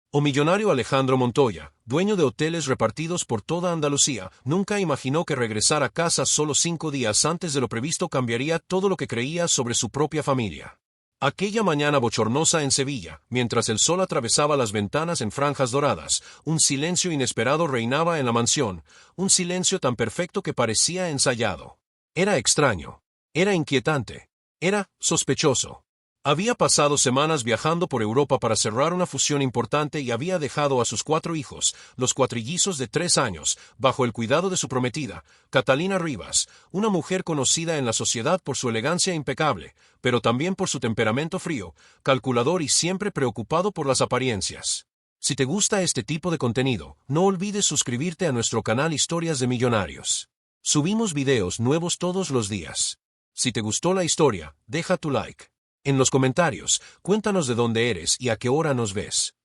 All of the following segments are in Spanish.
O millonario Alejandro Montoya, dueño de hoteles repartidos por toda Andalucía, nunca imaginó que regresar a casa solo 5 días antes de lo previsto cambiaría todo lo que creía sobre su propia familia. Aquella mañana bochornosa en Sevilla, mientras el sol atravesaba las ventanas en franjas doradas, un silencio inesperado reinaba en la mansión, un silencio tan perfecto que parecía ensayado. Era extraño. Era inquietante. Era sospechoso. Había pasado semanas viajando por Europa para cerrar una fusión importante y había dejado a sus 4 hijos, los cuatrillizos de 3 años, bajo el cuidado de su prometida, Catalina Rivas, una mujer conocida en la sociedad por su elegancia impecable, pero también por su temperamento frío, calculador y siempre preocupado por las apariencias. Si te gusta este tipo de contenido, no olvides suscribirte a nuestro canal Historias de Millonarios. Subimos videos nuevos todos los días. Si te gustó la historia, deja tu like. En los comentarios, cuéntanos de dónde eres y a qué hora nos ves.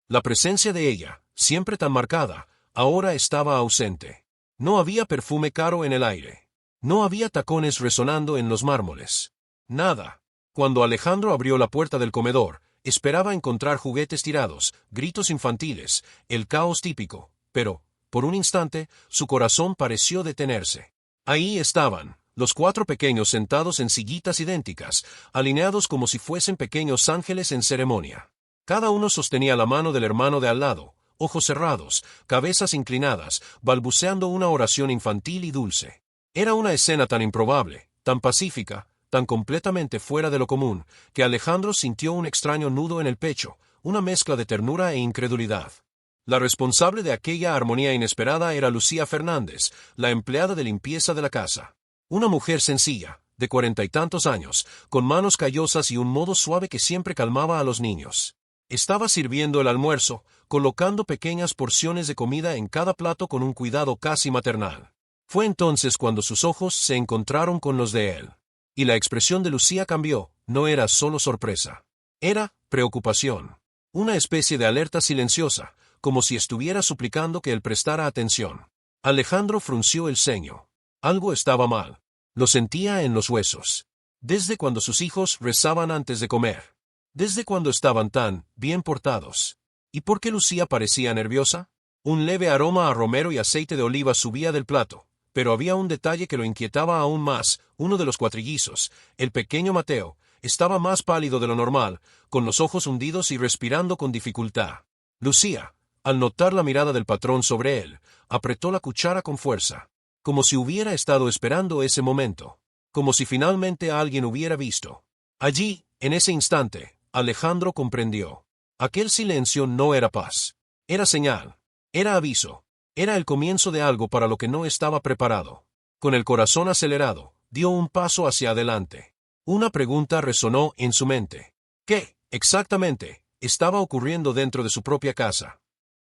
La presencia de ella, siempre tan marcada, ahora estaba ausente. No había perfume caro en el aire. No había tacones resonando en los mármoles. Nada. Cuando Alejandro abrió la puerta del comedor, esperaba encontrar juguetes tirados, gritos infantiles, el caos típico, pero, por un instante, su corazón pareció detenerse. Ahí estaban. Los 4 pequeños sentados en sillitas idénticas, alineados como si fuesen pequeños ángeles en ceremonia. Cada uno sostenía la mano del hermano de al lado, ojos cerrados, cabezas inclinadas, balbuceando una oración infantil y dulce. Era una escena tan improbable, tan pacífica, tan completamente fuera de lo común, que Alejandro sintió un extraño nudo en el pecho, una mezcla de ternura e incredulidad. La responsable de aquella armonía inesperada era Lucía Fernández, la empleada de limpieza de la casa. Una mujer sencilla, de 40 y tantos años, con manos callosas y un modo suave que siempre calmaba a los niños. Estaba sirviendo el almuerzo, colocando pequeñas porciones de comida en cada plato con un cuidado casi maternal. Fue entonces cuando sus ojos se encontraron con los de él. Y la expresión de Lucía cambió, no era solo sorpresa. Era preocupación. Una especie de alerta silenciosa, como si estuviera suplicando que él prestara atención. Alejandro frunció el ceño. Algo estaba mal. Lo sentía en los huesos. Desde cuando sus hijos rezaban antes de comer. Desde cuando estaban tan bien portados. ¿Y por qué Lucía parecía nerviosa? Un leve aroma a romero y aceite de oliva subía del plato, pero había un detalle que lo inquietaba aún más. Uno de los cuatrillizos, el pequeño Mateo, estaba más pálido de lo normal, con los ojos hundidos y respirando con dificultad. Lucía, al notar la mirada del patrón sobre él, apretó la cuchara con fuerza. Como si hubiera estado esperando ese momento. Como si finalmente alguien hubiera visto. Allí, en ese instante, Alejandro comprendió. Aquel silencio no era paz. Era señal. Era aviso. Era el comienzo de algo para lo que no estaba preparado. Con el corazón acelerado, dio un paso hacia adelante. Una pregunta resonó en su mente. ¿Qué, exactamente, estaba ocurriendo dentro de su propia casa?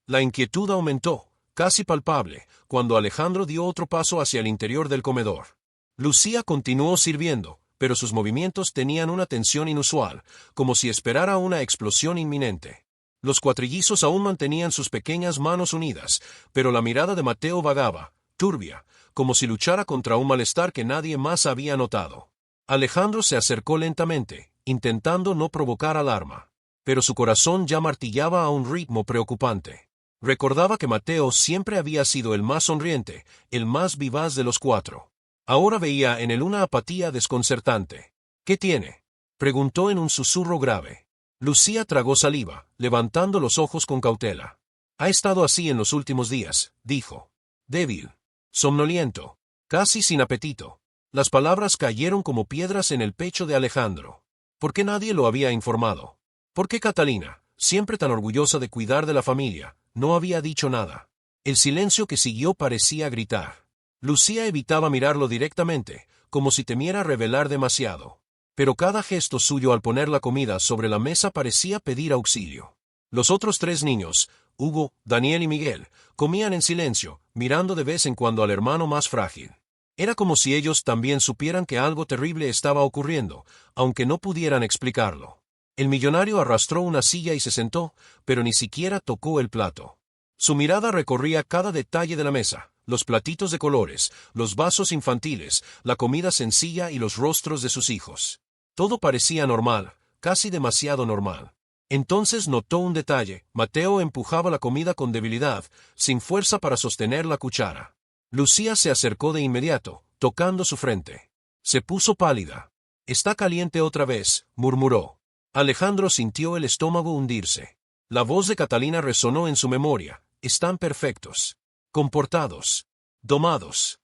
La inquietud aumentó. Casi palpable, cuando Alejandro dio otro paso hacia el interior del comedor. Lucía continuó sirviendo, pero sus movimientos tenían una tensión inusual, como si esperara una explosión inminente. Los cuatrillizos aún mantenían sus pequeñas manos unidas, pero la mirada de Mateo vagaba, turbia, como si luchara contra un malestar que nadie más había notado. Alejandro se acercó lentamente, intentando no provocar alarma. Pero su corazón ya martillaba a un ritmo preocupante. Recordaba que Mateo siempre había sido el más sonriente, el más vivaz de los 4. Ahora veía en él una apatía desconcertante. ¿Qué tiene?, preguntó en un susurro grave. Lucía tragó saliva, levantando los ojos con cautela. Ha estado así en los últimos días, dijo. Débil. Somnoliento. Casi sin apetito. Las palabras cayeron como piedras en el pecho de Alejandro. ¿Por qué nadie lo había informado? ¿Por qué Catalina, siempre tan orgullosa de cuidar de la familia, no había dicho nada? El silencio que siguió parecía gritar. Lucía evitaba mirarlo directamente, como si temiera revelar demasiado. Pero cada gesto suyo al poner la comida sobre la mesa parecía pedir auxilio. Los otros 3 niños, Hugo, Daniel y Miguel, comían en silencio, mirando de vez en cuando al hermano más frágil. Era como si ellos también supieran que algo terrible estaba ocurriendo, aunque no pudieran explicarlo. El millonario arrastró una silla y se sentó, pero ni siquiera tocó el plato. Su mirada recorría cada detalle de la mesa, los platitos de colores, los vasos infantiles, la comida sencilla y los rostros de sus hijos. Todo parecía normal, casi demasiado normal. Entonces notó un detalle: Mateo empujaba la comida con debilidad, sin fuerza para sostener la cuchara. Lucía se acercó de inmediato, tocando su frente. Se puso pálida. «Está caliente otra vez», murmuró. Alejandro sintió el estómago hundirse. La voz de Catalina resonó en su memoria. «Están perfectos. Comportados. Domados.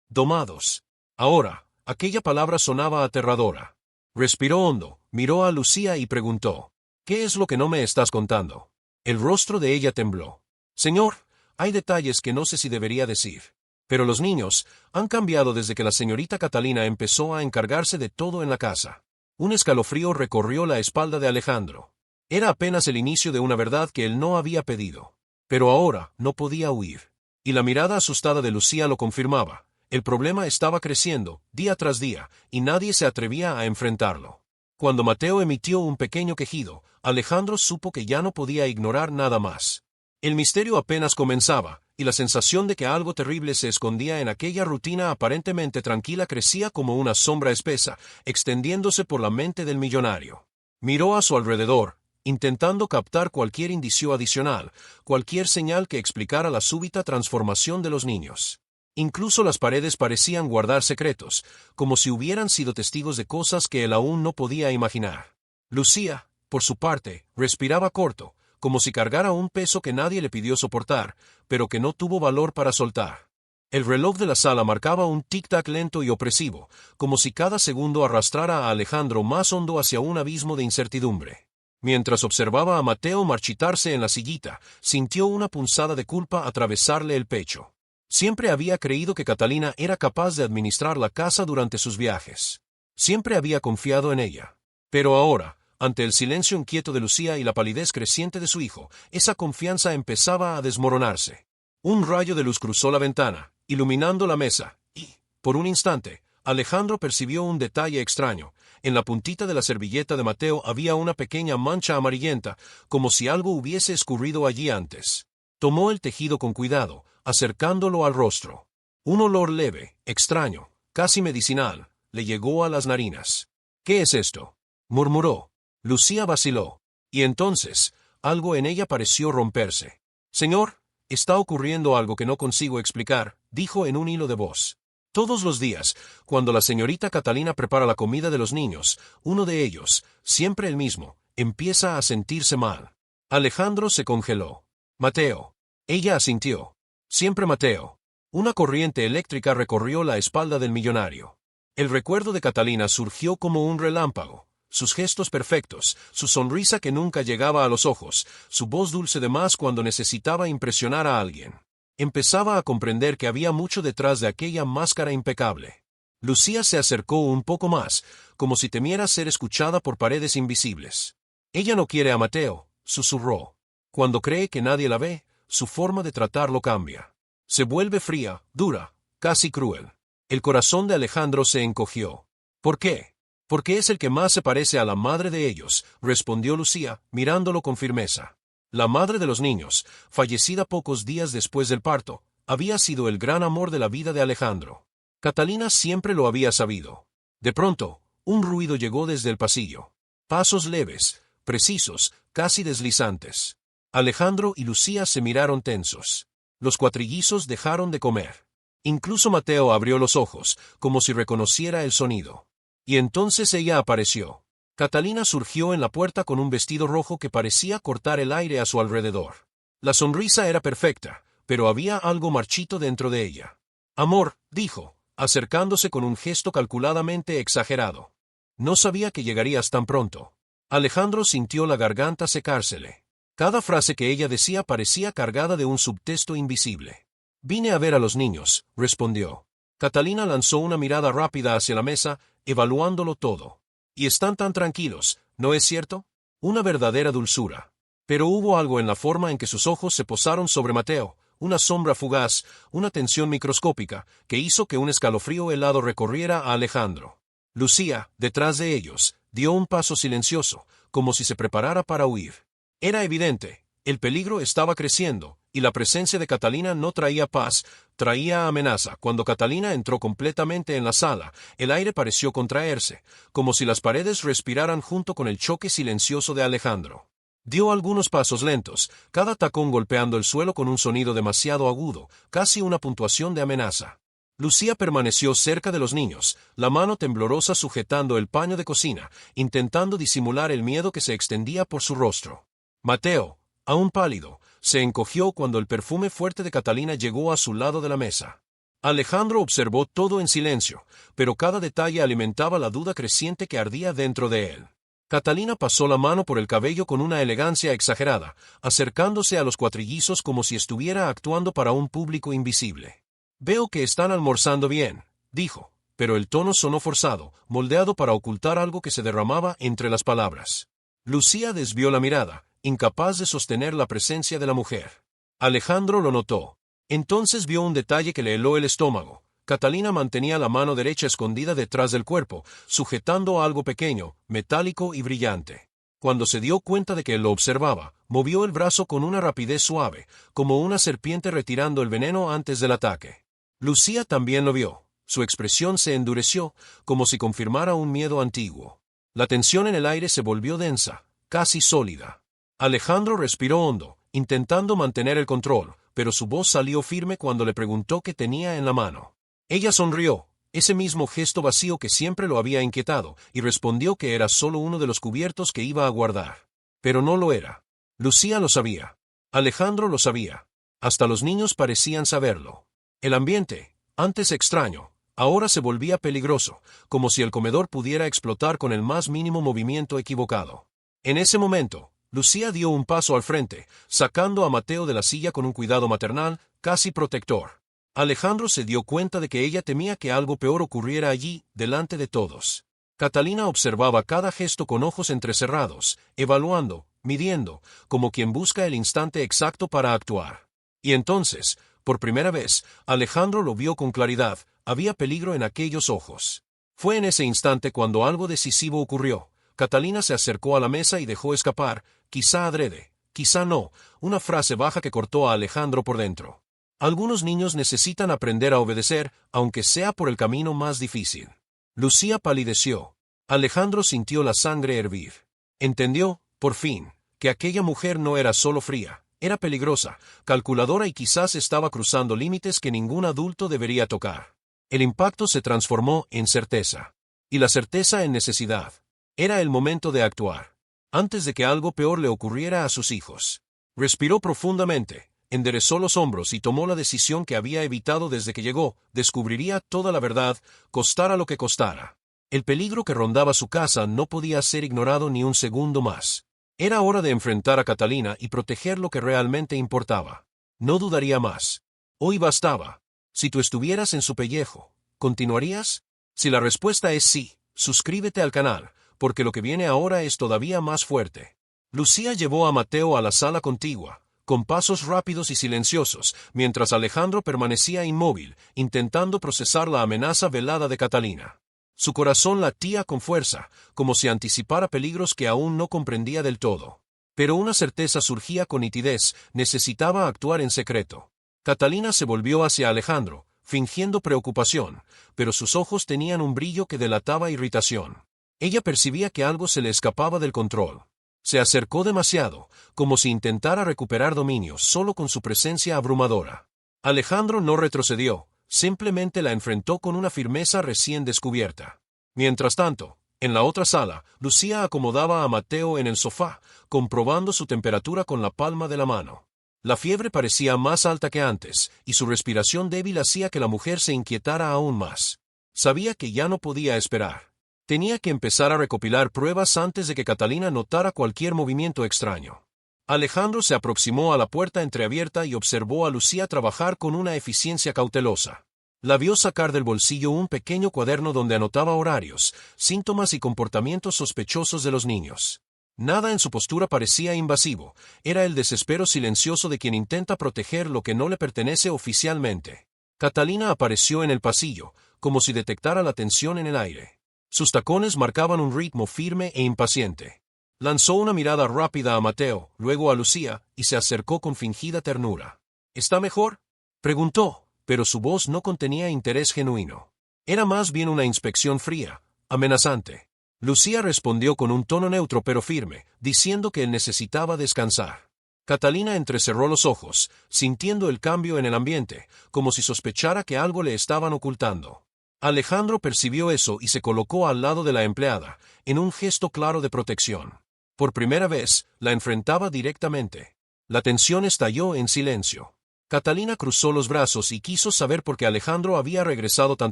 Domados». Ahora, aquella palabra sonaba aterradora. Respiró hondo, miró a Lucía y preguntó: «¿Qué es lo que no me estás contando?». El rostro de ella tembló. «Señor, hay detalles que no sé si debería decir. Pero los niños han cambiado desde que la señorita Catalina empezó a encargarse de todo en la casa». Un escalofrío recorrió la espalda de Alejandro. Era apenas el inicio de una verdad que él no había pedido. Pero ahora no podía huir. Y la mirada asustada de Lucía lo confirmaba. El problema estaba creciendo, día tras día, y nadie se atrevía a enfrentarlo. Cuando Mateo emitió un pequeño quejido, Alejandro supo que ya no podía ignorar nada más. El misterio apenas comenzaba, y la sensación de que algo terrible se escondía en aquella rutina aparentemente tranquila crecía como una sombra espesa, extendiéndose por la mente del millonario. Miró a su alrededor, intentando captar cualquier indicio adicional, cualquier señal que explicara la súbita transformación de los niños. Incluso las paredes parecían guardar secretos, como si hubieran sido testigos de cosas que él aún no podía imaginar. Lucía, por su parte, respiraba corto, como si cargara un peso que nadie le pidió soportar, pero que no tuvo valor para soltar. El reloj de la sala marcaba un tic-tac lento y opresivo, como si cada segundo arrastrara a Alejandro más hondo hacia un abismo de incertidumbre. Mientras observaba a Mateo marchitarse en la sillita, sintió una punzada de culpa atravesarle el pecho. Siempre había creído que Catalina era capaz de administrar la casa durante sus viajes. Siempre había confiado en ella. Pero ahora, ante el silencio inquieto de Lucía y la palidez creciente de su hijo, esa confianza empezaba a desmoronarse. Un rayo de luz cruzó la ventana, iluminando la mesa, y, por un instante, Alejandro percibió un detalle extraño. En la puntita de la servilleta de Mateo había una pequeña mancha amarillenta, como si algo hubiese escurrido allí antes. Tomó el tejido con cuidado, acercándolo al rostro. Un olor leve, extraño, casi medicinal, le llegó a las narinas. «¿Qué es esto?», murmuró. Lucía vaciló. Y entonces, algo en ella pareció romperse. «Señor, está ocurriendo algo que no consigo explicar», dijo en un hilo de voz. Todos los días, cuando la señorita Catalina prepara la comida de los niños, uno de ellos, siempre el mismo, empieza a sentirse mal. Alejandro se congeló. «Mateo». Ella asintió. «Siempre Mateo». Una corriente eléctrica recorrió la espalda del millonario. El recuerdo de Catalina surgió como un relámpago. Sus gestos perfectos, su sonrisa que nunca llegaba a los ojos, su voz dulce de más cuando necesitaba impresionar a alguien. Empezaba a comprender que había mucho detrás de aquella máscara impecable. Lucía se acercó un poco más, como si temiera ser escuchada por paredes invisibles. «Ella no quiere a Mateo», susurró. «Cuando cree que nadie la ve, su forma de tratarlo cambia. Se vuelve fría, dura, casi cruel». El corazón de Alejandro se encogió. «¿Por qué?». «Porque es el que más se parece a la madre de ellos», respondió Lucía, mirándolo con firmeza. La madre de los niños, fallecida pocos días después del parto, había sido el gran amor de la vida de Alejandro. Catalina siempre lo había sabido. De pronto, un ruido llegó desde el pasillo. Pasos leves, precisos, casi deslizantes. Alejandro y Lucía se miraron tensos. Los cuatrillizos dejaron de comer. Incluso Mateo abrió los ojos, como si reconociera el sonido. Y entonces ella apareció. Catalina surgió en la puerta con un vestido rojo que parecía cortar el aire a su alrededor. La sonrisa era perfecta, pero había algo marchito dentro de ella. «Amor», dijo, acercándose con un gesto calculadamente exagerado. «No sabía que llegarías tan pronto». Alejandro sintió la garganta secársele. Cada frase que ella decía parecía cargada de un subtexto invisible. «Vine a ver a los niños», respondió. Catalina lanzó una mirada rápida hacia la mesa, evaluándolo todo. «Y están tan tranquilos, ¿no es cierto?». Una verdadera dulzura. Pero hubo algo en la forma en que sus ojos se posaron sobre Mateo, una sombra fugaz, una tensión microscópica, que hizo que un escalofrío helado recorriera a Alejandro. Lucía, detrás de ellos, dio un paso silencioso, como si se preparara para huir. Era evidente, el peligro estaba creciendo, y la presencia de Catalina no traía paz, traía amenaza. Cuando Catalina entró completamente en la sala, el aire pareció contraerse, como si las paredes respiraran junto con el choque silencioso de Alejandro. Dio algunos pasos lentos, cada tacón golpeando el suelo con un sonido demasiado agudo, casi una puntuación de amenaza. Lucía permaneció cerca de los niños, la mano temblorosa sujetando el paño de cocina, intentando disimular el miedo que se extendía por su rostro. Mateo, aún pálido, se encogió cuando el perfume fuerte de Catalina llegó a su lado de la mesa. Alejandro observó todo en silencio, pero cada detalle alimentaba la duda creciente que ardía dentro de él. Catalina pasó la mano por el cabello con una elegancia exagerada, acercándose a los cuatrillizos como si estuviera actuando para un público invisible. «Veo que están almorzando bien», dijo, pero el tono sonó forzado, moldeado para ocultar algo que se derramaba entre las palabras. Lucía desvió la mirada, incapaz de sostener la presencia de la mujer. Alejandro lo notó. Entonces vio un detalle que le heló el estómago. Catalina mantenía la mano derecha escondida detrás del cuerpo, sujetando algo pequeño, metálico y brillante. Cuando se dio cuenta de que él lo observaba, movió el brazo con una rapidez suave, como una serpiente retirando el veneno antes del ataque. Lucía también lo vio. Su expresión se endureció, como si confirmara un miedo antiguo. La tensión en el aire se volvió densa, casi sólida. Alejandro respiró hondo, intentando mantener el control, pero su voz salió firme cuando le preguntó qué tenía en la mano. Ella sonrió, ese mismo gesto vacío que siempre lo había inquietado, y respondió que era solo uno de los cubiertos que iba a guardar. Pero no lo era. Lucía lo sabía. Alejandro lo sabía. Hasta los niños parecían saberlo. El ambiente, antes extraño, ahora se volvía peligroso, como si el comedor pudiera explotar con el más mínimo movimiento equivocado. En ese momento, Lucía dio un paso al frente, sacando a Mateo de la silla con un cuidado maternal, casi protector. Alejandro se dio cuenta de que ella temía que algo peor ocurriera allí, delante de todos. Catalina observaba cada gesto con ojos entrecerrados, evaluando, midiendo, como quien busca el instante exacto para actuar. Y entonces, por primera vez, Alejandro lo vio con claridad, había peligro en aquellos ojos. Fue en ese instante cuando algo decisivo ocurrió. Catalina se acercó a la mesa y dejó escapar, quizá adrede, quizá no, una frase baja que cortó a Alejandro por dentro. Algunos niños necesitan aprender a obedecer, aunque sea por el camino más difícil. Lucía palideció. Alejandro sintió la sangre hervir. Entendió, por fin, que aquella mujer no era solo fría, era peligrosa, calculadora y quizás estaba cruzando límites que ningún adulto debería tocar. El impacto se transformó en certeza. Y la certeza en necesidad. Era el momento de actuar. Antes de que algo peor le ocurriera a sus hijos. Respiró profundamente, enderezó los hombros y tomó la decisión que había evitado desde que llegó, descubriría toda la verdad, costara lo que costara. El peligro que rondaba su casa no podía ser ignorado ni un segundo más. Era hora de enfrentar a Catalina y proteger lo que realmente importaba. No dudaría más. Hoy bastaba. Si tú estuvieras en su pellejo, ¿continuarías? Si la respuesta es sí, suscríbete al canal, porque lo que viene ahora es todavía más fuerte. Lucía llevó a Mateo a la sala contigua, con pasos rápidos y silenciosos, mientras Alejandro permanecía inmóvil, intentando procesar la amenaza velada de Catalina. Su corazón latía con fuerza, como si anticipara peligros que aún no comprendía del todo. Pero una certeza surgía con nitidez, necesitaba actuar en secreto. Catalina se volvió hacia Alejandro, fingiendo preocupación, pero sus ojos tenían un brillo que delataba irritación. Ella percibía que algo se le escapaba del control. Se acercó demasiado, como si intentara recuperar dominio solo con su presencia abrumadora. Alejandro no retrocedió, simplemente la enfrentó con una firmeza recién descubierta. Mientras tanto, en la otra sala, Lucía acomodaba a Mateo en el sofá, comprobando su temperatura con la palma de la mano. La fiebre parecía más alta que antes, y su respiración débil hacía que la mujer se inquietara aún más. Sabía que ya no podía esperar. Tenía que empezar a recopilar pruebas antes de que Catalina notara cualquier movimiento extraño. Alejandro se aproximó a la puerta entreabierta y observó a Lucía trabajar con una eficiencia cautelosa. La vio sacar del bolsillo un pequeño cuaderno donde anotaba horarios, síntomas y comportamientos sospechosos de los niños. Nada en su postura parecía invasivo, era el desespero silencioso de quien intenta proteger lo que no le pertenece oficialmente. Catalina apareció en el pasillo, como si detectara la tensión en el aire. Sus tacones marcaban un ritmo firme e impaciente. Lanzó una mirada rápida a Mateo, luego a Lucía, y se acercó con fingida ternura. ¿Está mejor?, preguntó, pero su voz no contenía interés genuino. Era más bien una inspección fría, amenazante. Lucía respondió con un tono neutro pero firme, diciendo que él necesitaba descansar. Catalina entrecerró los ojos, sintiendo el cambio en el ambiente, como si sospechara que algo le estaban ocultando. Alejandro percibió eso y se colocó al lado de la empleada, en un gesto claro de protección. Por primera vez, la enfrentaba directamente. La tensión estalló en silencio. Catalina cruzó los brazos y quiso saber por qué Alejandro había regresado tan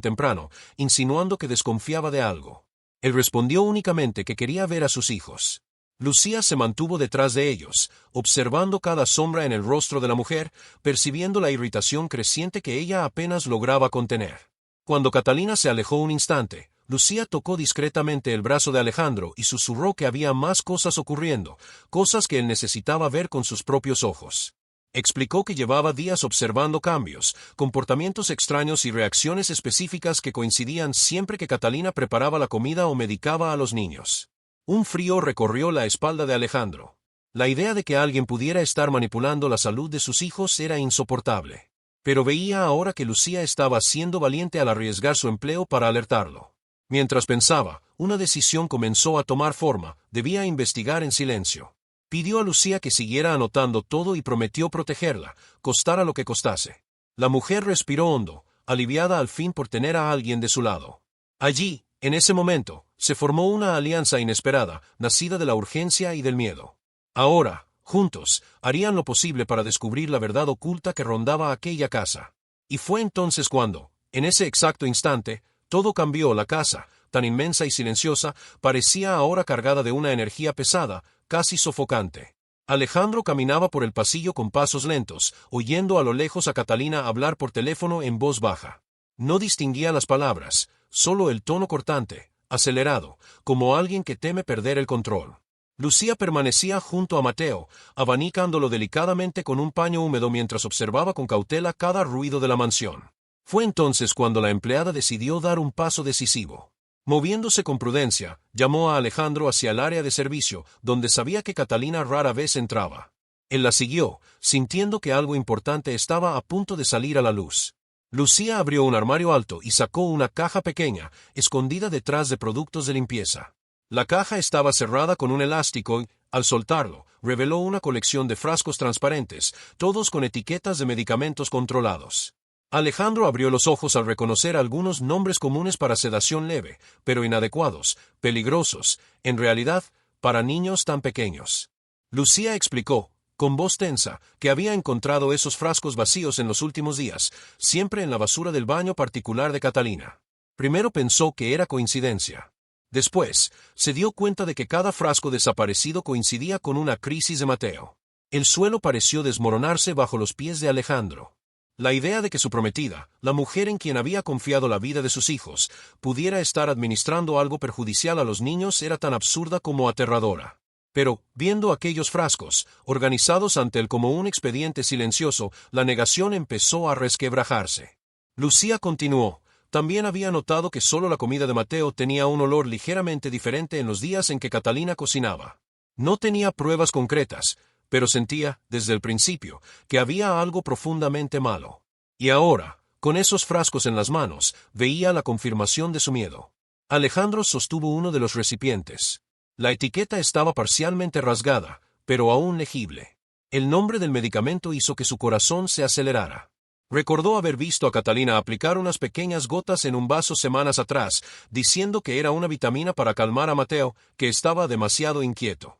temprano, insinuando que desconfiaba de algo. Él respondió únicamente que quería ver a sus hijos. Lucía se mantuvo detrás de ellos, observando cada sombra en el rostro de la mujer, percibiendo la irritación creciente que ella apenas lograba contener. Cuando Catalina se alejó un instante, Lucía tocó discretamente el brazo de Alejandro y susurró que había más cosas ocurriendo, cosas que él necesitaba ver con sus propios ojos. Explicó que llevaba días observando cambios, comportamientos extraños y reacciones específicas que coincidían siempre que Catalina preparaba la comida o medicaba a los niños. Un frío recorrió la espalda de Alejandro. La idea de que alguien pudiera estar manipulando la salud de sus hijos era insoportable. Pero veía ahora que Lucía estaba siendo valiente al arriesgar su empleo para alertarlo. Mientras pensaba, una decisión comenzó a tomar forma: debía investigar en silencio. Pidió a Lucía que siguiera anotando todo y prometió protegerla, costara lo que costase. La mujer respiró hondo, aliviada al fin por tener a alguien de su lado. Allí, en ese momento, se formó una alianza inesperada, nacida de la urgencia y del miedo. Ahora, juntos, harían lo posible para descubrir la verdad oculta que rondaba aquella casa. Y fue entonces cuando, en ese exacto instante, todo cambió. La casa, tan inmensa y silenciosa, parecía ahora cargada de una energía pesada, casi sofocante. Alejandro caminaba por el pasillo con pasos lentos, oyendo a lo lejos a Catalina hablar por teléfono en voz baja. No distinguía las palabras, solo el tono cortante, acelerado, como alguien que teme perder el control. Lucía permanecía junto a Mateo, abanicándolo delicadamente con un paño húmedo mientras observaba con cautela cada ruido de la mansión. Fue entonces cuando la empleada decidió dar un paso decisivo. Moviéndose con prudencia, llamó a Alejandro hacia el área de servicio, donde sabía que Catalina rara vez entraba. Él la siguió, sintiendo que algo importante estaba a punto de salir a la luz. Lucía abrió un armario alto y sacó una caja pequeña, escondida detrás de productos de limpieza. La caja estaba cerrada con un elástico y, al soltarlo, reveló una colección de frascos transparentes, todos con etiquetas de medicamentos controlados. Alejandro abrió los ojos al reconocer algunos nombres comunes para sedación leve, pero inadecuados, peligrosos, en realidad, para niños tan pequeños. Lucía explicó, con voz tensa, que había encontrado esos frascos vacíos en los últimos días, siempre en la basura del baño particular de Catalina. Primero pensó que era coincidencia. Después, se dio cuenta de que cada frasco desaparecido coincidía con una crisis de Mateo. El suelo pareció desmoronarse bajo los pies de Alejandro. La idea de que su prometida, la mujer en quien había confiado la vida de sus hijos, pudiera estar administrando algo perjudicial a los niños era tan absurda como aterradora. Pero, viendo aquellos frascos, organizados ante él como un expediente silencioso, la negación empezó a resquebrajarse. Lucía continuó. También había notado que solo la comida de Mateo tenía un olor ligeramente diferente en los días en que Catalina cocinaba. No tenía pruebas concretas, pero sentía, desde el principio, que había algo profundamente malo. Y ahora, con esos frascos en las manos, veía la confirmación de su miedo. Alejandro sostuvo uno de los recipientes. La etiqueta estaba parcialmente rasgada, pero aún legible. El nombre del medicamento hizo que su corazón se acelerara. Recordó haber visto a Catalina aplicar unas pequeñas gotas en un vaso semanas atrás, diciendo que era una vitamina para calmar a Mateo, que estaba demasiado inquieto.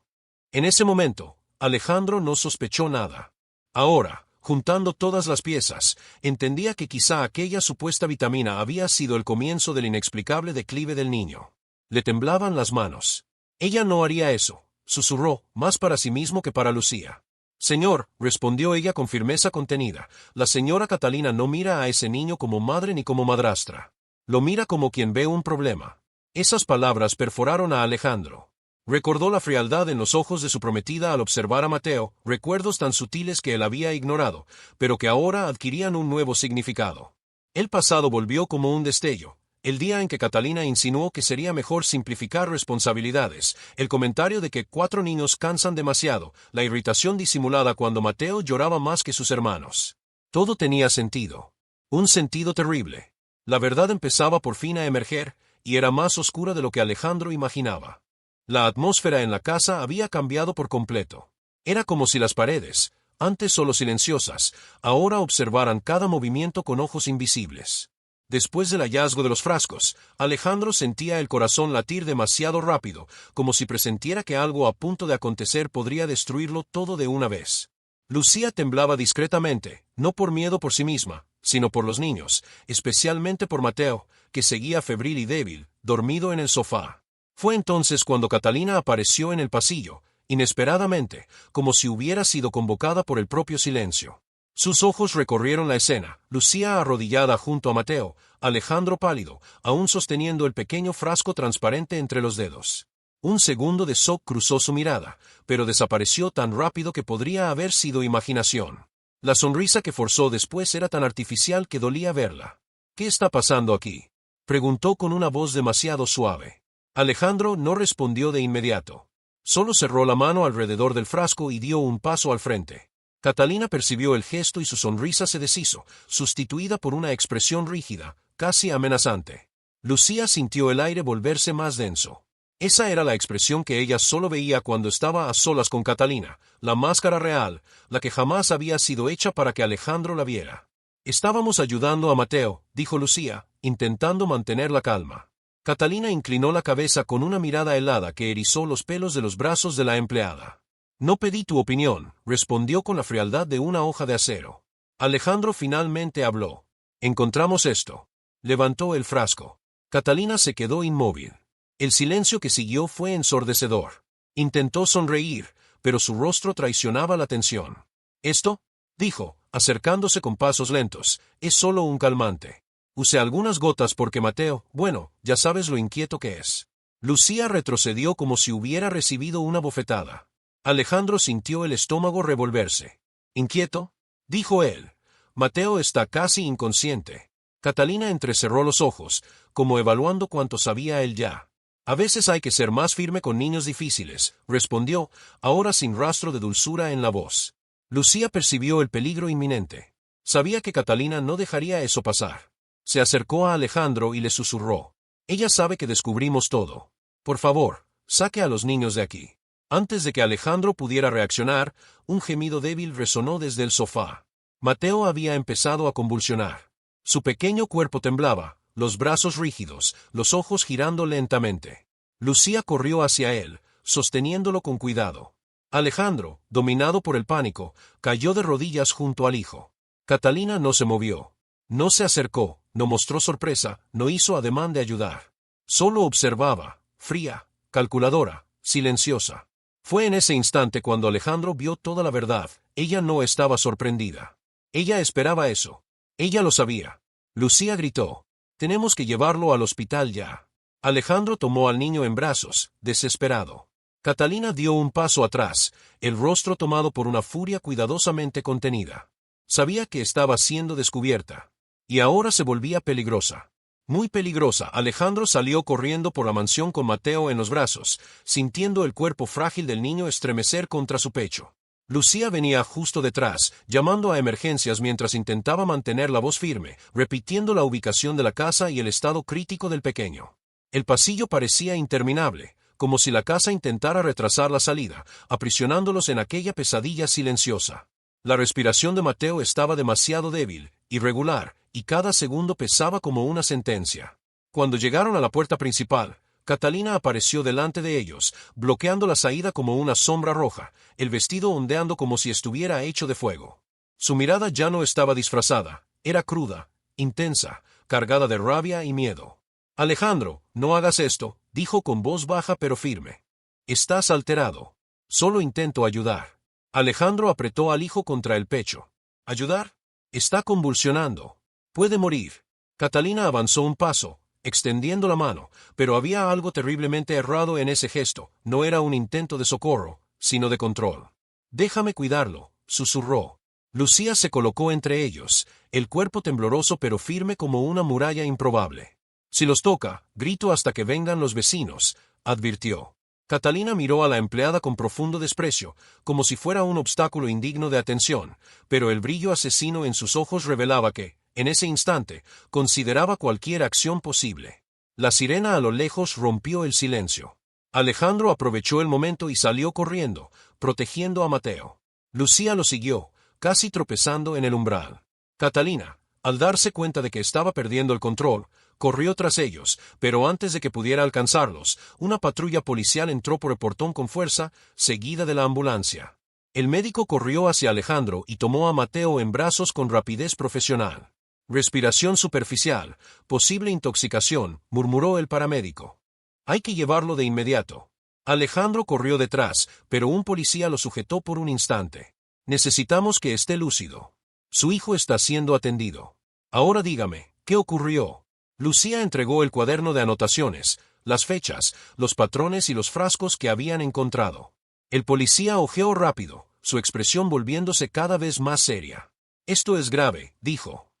En ese momento, Alejandro no sospechó nada. Ahora, juntando todas las piezas, entendía que quizá aquella supuesta vitamina había sido el comienzo del inexplicable declive del niño. Le temblaban las manos. Ella no haría eso, susurró, más para sí mismo que para Lucía. Señor, respondió ella con firmeza contenida, la señora Catalina no mira a ese niño como madre ni como madrastra. Lo mira como quien ve un problema. Esas palabras perforaron a Alejandro. Recordó la frialdad en los ojos de su prometida al observar a Mateo, recuerdos tan sutiles que él había ignorado, pero que ahora adquirían un nuevo significado. El pasado volvió como un destello. El día en que Catalina insinuó que sería mejor simplificar responsabilidades, el comentario de que 4 niños cansan demasiado, la irritación disimulada cuando Mateo lloraba más que sus hermanos. Todo tenía sentido. Un sentido terrible. La verdad empezaba por fin a emerger, y era más oscura de lo que Alejandro imaginaba. La atmósfera en la casa había cambiado por completo. Era como si las paredes, antes solo silenciosas, ahora observaran cada movimiento con ojos invisibles. Después del hallazgo de los frascos, Alejandro sentía el corazón latir demasiado rápido, como si presintiera que algo a punto de acontecer podría destruirlo todo de una vez. Lucía temblaba discretamente, no por miedo por sí misma, sino por los niños, especialmente por Mateo, que seguía febril y débil, dormido en el sofá. Fue entonces cuando Catalina apareció en el pasillo, inesperadamente, como si hubiera sido convocada por el propio silencio. Sus ojos recorrieron la escena, Lucía arrodillada junto a Mateo, Alejandro pálido, aún sosteniendo el pequeño frasco transparente entre los dedos. Un segundo de shock cruzó su mirada, pero desapareció tan rápido que podría haber sido imaginación. La sonrisa que forzó después era tan artificial que dolía verla. ¿Qué está pasando aquí?, preguntó con una voz demasiado suave. Alejandro no respondió de inmediato. Solo cerró la mano alrededor del frasco y dio un paso al frente. Catalina percibió el gesto y su sonrisa se deshizo, sustituida por una expresión rígida, casi amenazante. Lucía sintió el aire volverse más denso. Esa era la expresión que ella solo veía cuando estaba a solas con Catalina, la máscara real, la que jamás había sido hecha para que Alejandro la viera. Estábamos ayudando a Mateo, dijo Lucía, intentando mantener la calma. Catalina inclinó la cabeza con una mirada helada que erizó los pelos de los brazos de la empleada. No pedí tu opinión, respondió con la frialdad de una hoja de acero. Alejandro finalmente habló. Encontramos esto. Levantó el frasco. Catalina se quedó inmóvil. El silencio que siguió fue ensordecedor. Intentó sonreír, pero su rostro traicionaba la tensión. ¿Esto?, dijo, acercándose con pasos lentos, es solo un calmante. Usé algunas gotas porque Mateo, bueno, ya sabes lo inquieto que es. Lucía retrocedió como si hubiera recibido una bofetada. Alejandro sintió el estómago revolverse. ¿Inquieto?, dijo él. Mateo está casi inconsciente. Catalina entrecerró los ojos, como evaluando cuánto sabía él ya. A veces hay que ser más firme con niños difíciles, respondió, ahora sin rastro de dulzura en la voz. Lucía percibió el peligro inminente. Sabía que Catalina no dejaría eso pasar. Se acercó a Alejandro y le susurró. Ella sabe que descubrimos todo. Por favor, saque a los niños de aquí. Antes de que Alejandro pudiera reaccionar, un gemido débil resonó desde el sofá. Mateo había empezado a convulsionar. Su pequeño cuerpo temblaba, los brazos rígidos, los ojos girando lentamente. Lucía corrió hacia él, sosteniéndolo con cuidado. Alejandro, dominado por el pánico, cayó de rodillas junto al hijo. Catalina no se movió. No se acercó, no mostró sorpresa, no hizo ademán de ayudar. Solo observaba, fría, calculadora, silenciosa. Fue en ese instante cuando Alejandro vio toda la verdad. Ella no estaba sorprendida. Ella esperaba eso. Ella lo sabía. Lucía gritó. Tenemos que llevarlo al hospital ya. Alejandro tomó al niño en brazos, desesperado. Catalina dio un paso atrás, el rostro tomado por una furia cuidadosamente contenida. Sabía que estaba siendo descubierta. Y ahora se volvía peligrosa. Muy peligrosa. Alejandro salió corriendo por la mansión con Mateo en los brazos, sintiendo el cuerpo frágil del niño estremecer contra su pecho. Lucía venía justo detrás, llamando a emergencias mientras intentaba mantener la voz firme, repitiendo la ubicación de la casa y el estado crítico del pequeño. El pasillo parecía interminable, como si la casa intentara retrasar la salida, aprisionándolos en aquella pesadilla silenciosa. La respiración de Mateo estaba demasiado débil, irregular, y cada segundo pesaba como una sentencia. Cuando llegaron a la puerta principal, Catalina apareció delante de ellos, bloqueando la salida como una sombra roja, el vestido ondeando como si estuviera hecho de fuego. Su mirada ya no estaba disfrazada, era cruda, intensa, cargada de rabia y miedo. Alejandro, no hagas esto, dijo con voz baja pero firme. Estás alterado. Solo intento ayudar. Alejandro apretó al hijo contra el pecho. ¿Ayudar? Está convulsionando. Puede morir. Catalina avanzó un paso, extendiendo la mano, pero había algo terriblemente errado en ese gesto. No era un intento de socorro, sino de control. Déjame cuidarlo, susurró. Lucía se colocó entre ellos, el cuerpo tembloroso pero firme como una muralla improbable. Si los toca, grito hasta que vengan los vecinos, advirtió. Catalina miró a la empleada con profundo desprecio, como si fuera un obstáculo indigno de atención, pero el brillo asesino en sus ojos revelaba que, en ese instante, consideraba cualquier acción posible. La sirena a lo lejos rompió el silencio. Alejandro aprovechó el momento y salió corriendo, protegiendo a Mateo. Lucía lo siguió, casi tropezando en el umbral. Catalina, al darse cuenta de que estaba perdiendo el control, corrió tras ellos, pero antes de que pudiera alcanzarlos, una patrulla policial entró por el portón con fuerza, seguida de la ambulancia. El médico corrió hacia Alejandro y tomó a Mateo en brazos con rapidez profesional. Respiración superficial, posible intoxicación, murmuró el paramédico. Hay que llevarlo de inmediato. Alejandro corrió detrás, pero un policía lo sujetó por un instante. Necesitamos que esté lúcido. Su hijo está siendo atendido. Ahora dígame, ¿qué ocurrió? Lucía entregó el cuaderno de anotaciones, las fechas, los patrones y los frascos que habían encontrado. El policía ojeó rápido, su expresión volviéndose cada vez más seria. Esto es grave, dijo.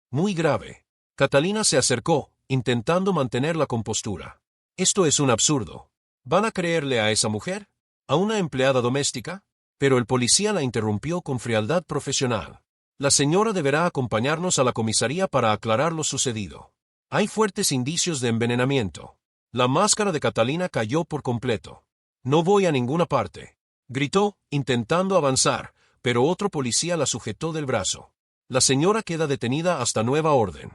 Muy grave. Catalina se acercó, intentando mantener la compostura. Esto es un absurdo. ¿Van a creerle a esa mujer? ¿A una empleada doméstica? Pero el policía la interrumpió con frialdad profesional. La señora deberá acompañarnos a la comisaría para aclarar lo sucedido. Hay fuertes indicios de envenenamiento. La máscara de Catalina cayó por completo. No voy a ninguna parte, gritó, intentando avanzar, pero otro policía la sujetó del brazo. La señora queda detenida hasta nueva orden.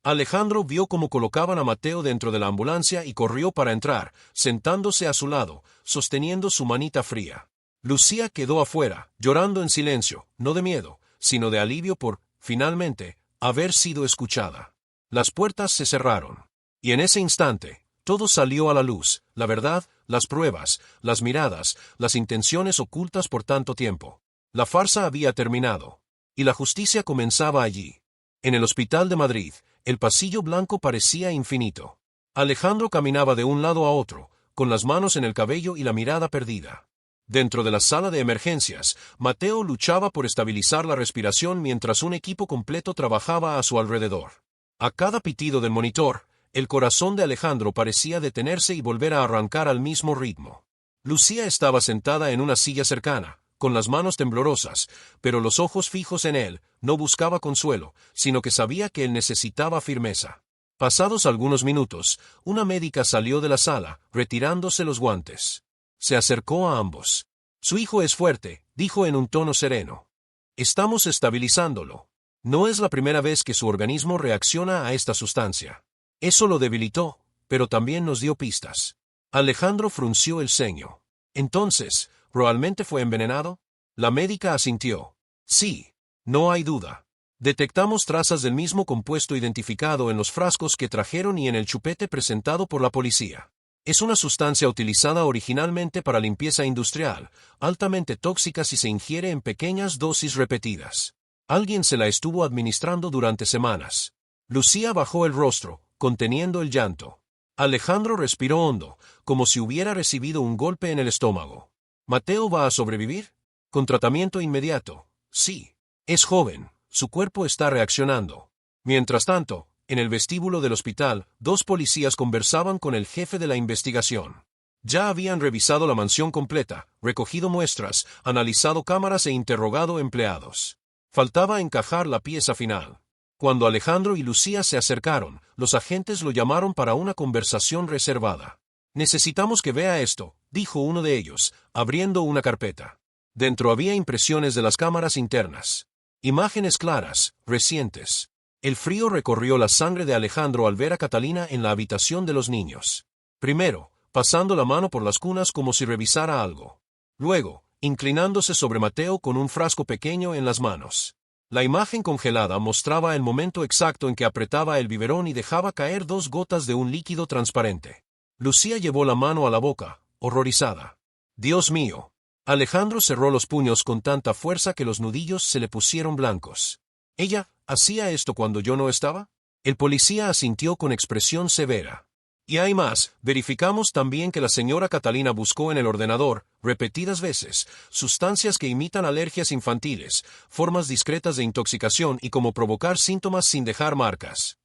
Alejandro vio cómo colocaban a Mateo dentro de la ambulancia y corrió para entrar, sentándose a su lado, sosteniendo su manita fría. Lucía quedó afuera, llorando en silencio, no de miedo, sino de alivio por, finalmente, haber sido escuchada. Las puertas se cerraron. Y en ese instante, todo salió a la luz, la verdad, las pruebas, las miradas, las intenciones ocultas por tanto tiempo. La farsa había terminado. Y la justicia comenzaba allí. En el Hospital de Madrid, el pasillo blanco parecía infinito. Alejandro caminaba de un lado a otro, con las manos en el cabello y la mirada perdida. Dentro de la sala de emergencias, Mateo luchaba por estabilizar la respiración mientras un equipo completo trabajaba a su alrededor. A cada pitido del monitor, el corazón de Alejandro parecía detenerse y volver a arrancar al mismo ritmo. Lucía estaba sentada en una silla cercana, con las manos temblorosas, pero los ojos fijos en él. No buscaba consuelo, sino que sabía que él necesitaba firmeza. Pasados algunos minutos, una médica salió de la sala, retirándose los guantes. Se acercó a ambos. Su hijo es fuerte, dijo en un tono sereno. Estamos estabilizándolo. No es la primera vez que su organismo reacciona a esta sustancia. Eso lo debilitó, pero también nos dio pistas. Alejandro frunció el ceño. Entonces, ¿realmente fue envenenado? La médica asintió. Sí. No hay duda. Detectamos trazas del mismo compuesto identificado en los frascos que trajeron y en el chupete presentado por la policía. Es una sustancia utilizada originalmente para limpieza industrial, altamente tóxica si se ingiere en pequeñas dosis repetidas. Alguien se la estuvo administrando durante semanas. Lucía bajó el rostro, conteniendo el llanto. Alejandro respiró hondo, como si hubiera recibido un golpe en el estómago. ¿Mateo va a sobrevivir? Con tratamiento inmediato. Sí. Es joven, su cuerpo está reaccionando. Mientras tanto, en el vestíbulo del hospital, dos policías conversaban con el jefe de la investigación. Ya habían revisado la mansión completa, recogido muestras, analizado cámaras e interrogado empleados. Faltaba encajar la pieza final. Cuando Alejandro y Lucía se acercaron, los agentes lo llamaron para una conversación reservada. Necesitamos que vea esto, dijo uno de ellos, abriendo una carpeta. Dentro había impresiones de las cámaras internas. Imágenes claras, recientes. El frío recorrió la sangre de Alejandro al ver a Catalina en la habitación de los niños. Primero, pasando la mano por las cunas como si revisara algo. Luego, inclinándose sobre Mateo con un frasco pequeño en las manos. La imagen congelada mostraba el momento exacto en que apretaba el biberón y dejaba caer 2 gotas de un líquido transparente. Lucía llevó la mano a la boca, horrorizada. Dios mío. Alejandro cerró los puños con tanta fuerza que los nudillos se le pusieron blancos. ¿Ella hacía esto cuando yo no estaba? El policía asintió con expresión severa. Y hay más, verificamos también que la señora Catalina buscó en el ordenador, repetidas veces, sustancias que imitan alergias infantiles, formas discretas de intoxicación y cómo provocar síntomas sin dejar marcas.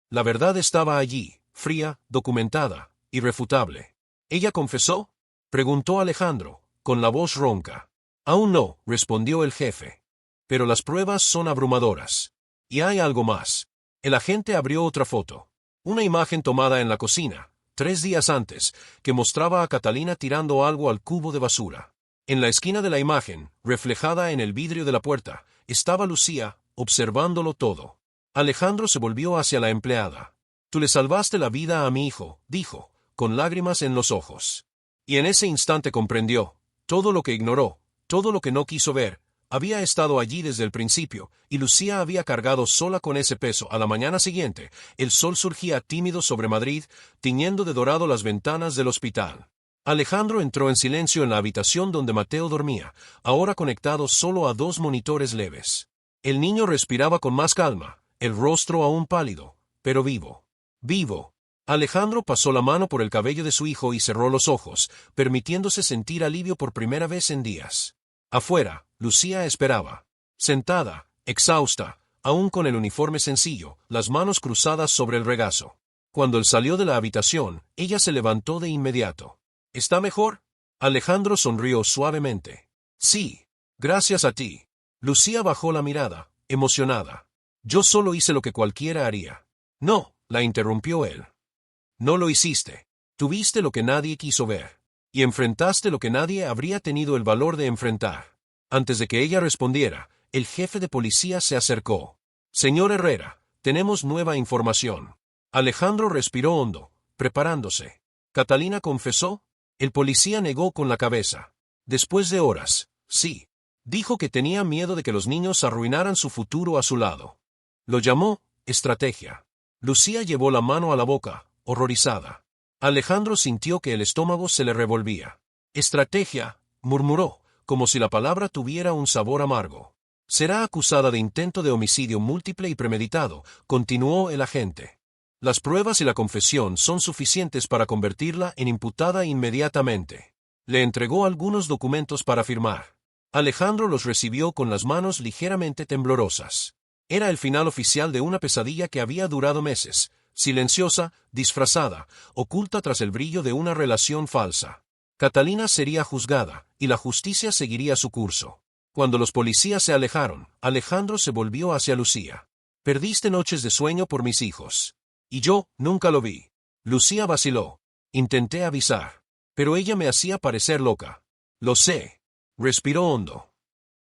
La verdad estaba allí, fría, documentada, irrefutable. ¿Ella confesó? Preguntó Alejandro, con la voz ronca. Aún no, respondió el jefe. Pero las pruebas son abrumadoras. Y hay algo más. El agente abrió otra foto. Una imagen tomada en la cocina, 3 días antes, que mostraba a Catalina tirando algo al cubo de basura. En la esquina de la imagen, reflejada en el vidrio de la puerta, estaba Lucía, observándolo todo. Alejandro se volvió hacia la empleada. «Tú le salvaste la vida a mi hijo», dijo, con lágrimas en los ojos. Y en ese instante comprendió, todo lo que ignoró, todo lo que no quiso ver, había estado allí desde el principio, y Lucía había cargado sola con ese peso. A la mañana siguiente, el sol surgía tímido sobre Madrid, tiñendo de dorado las ventanas del hospital. Alejandro entró en silencio en la habitación donde Mateo dormía, ahora conectado solo a 2 monitores leves. El niño respiraba con más calma, el rostro aún pálido, pero vivo. Vivo. Alejandro pasó la mano por el cabello de su hijo y cerró los ojos, permitiéndose sentir alivio por primera vez en días. Afuera, Lucía esperaba. Sentada, exhausta, aún con el uniforme sencillo, las manos cruzadas sobre el regazo. Cuando él salió de la habitación, ella se levantó de inmediato. ¿Está mejor? Alejandro sonrió suavemente. Sí, gracias a ti. Lucía bajó la mirada, emocionada. Yo solo hice lo que cualquiera haría. No, la interrumpió él. No lo hiciste. Tuviste lo que nadie quiso ver. Y enfrentaste lo que nadie habría tenido el valor de enfrentar. Antes de que ella respondiera, el jefe de policía se acercó. Señor Herrera, tenemos nueva información. Alejandro respiró hondo, preparándose. ¿Catalina confesó? El policía negó con la cabeza. Después de horas, sí. Dijo que tenía miedo de que los niños arruinaran su futuro a su lado. Lo llamó estrategia. Lucía llevó la mano a la boca, horrorizada. Alejandro sintió que el estómago se le revolvía. Estrategia, murmuró, como si la palabra tuviera un sabor amargo. Será acusada de intento de homicidio múltiple y premeditado, continuó el agente. Las pruebas y la confesión son suficientes para convertirla en imputada inmediatamente. Le entregó algunos documentos para firmar. Alejandro los recibió con las manos ligeramente temblorosas. Era el final oficial de una pesadilla que había durado meses, silenciosa, disfrazada, oculta tras el brillo de una relación falsa. Catalina sería juzgada, y la justicia seguiría su curso. Cuando los policías se alejaron, Alejandro se volvió hacia Lucía. «Perdiste noches de sueño por mis hijos. Y yo, nunca lo vi». Lucía vaciló. «Intenté avisar. Pero ella me hacía parecer loca». «Lo sé». Respiró hondo.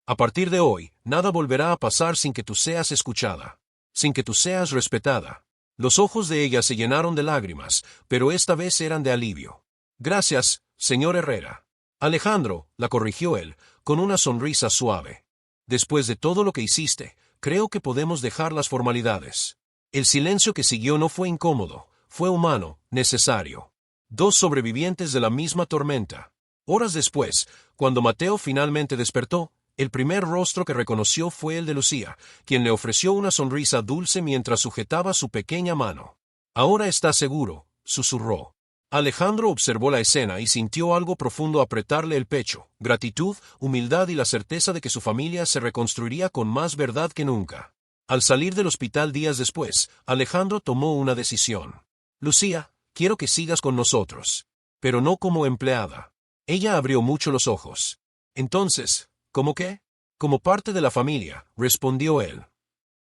«A partir de hoy, nada volverá a pasar sin que tú seas escuchada. Sin que tú seas respetada». Los ojos de ella se llenaron de lágrimas, pero esta vez eran de alivio. «Gracias, señor Herrera». «Alejandro», la corrigió él, con una sonrisa suave. «Después de todo lo que hiciste, creo que podemos dejar las formalidades». El silencio que siguió no fue incómodo, fue humano, necesario. 2 sobrevivientes de la misma tormenta. Horas después, cuando Mateo finalmente despertó, el primer rostro que reconoció fue el de Lucía, quien le ofreció una sonrisa dulce mientras sujetaba su pequeña mano. «Ahora está seguro», susurró. Alejandro observó la escena y sintió algo profundo apretarle el pecho, gratitud, humildad y la certeza de que su familia se reconstruiría con más verdad que nunca. Al salir del hospital días después, Alejandro tomó una decisión. «Lucía, quiero que sigas con nosotros. Pero no como empleada». Ella abrió mucho los ojos. «Entonces, ¿cómo qué?» «Como parte de la familia», respondió él.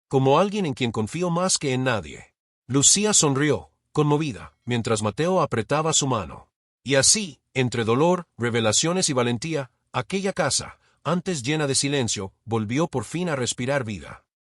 «Como alguien en quien confío más que en nadie». Lucía sonrió, conmovida, mientras Mateo apretaba su mano. Y así, entre dolor, revelaciones y valentía, aquella casa, antes llena de silencio, volvió por fin a respirar vida.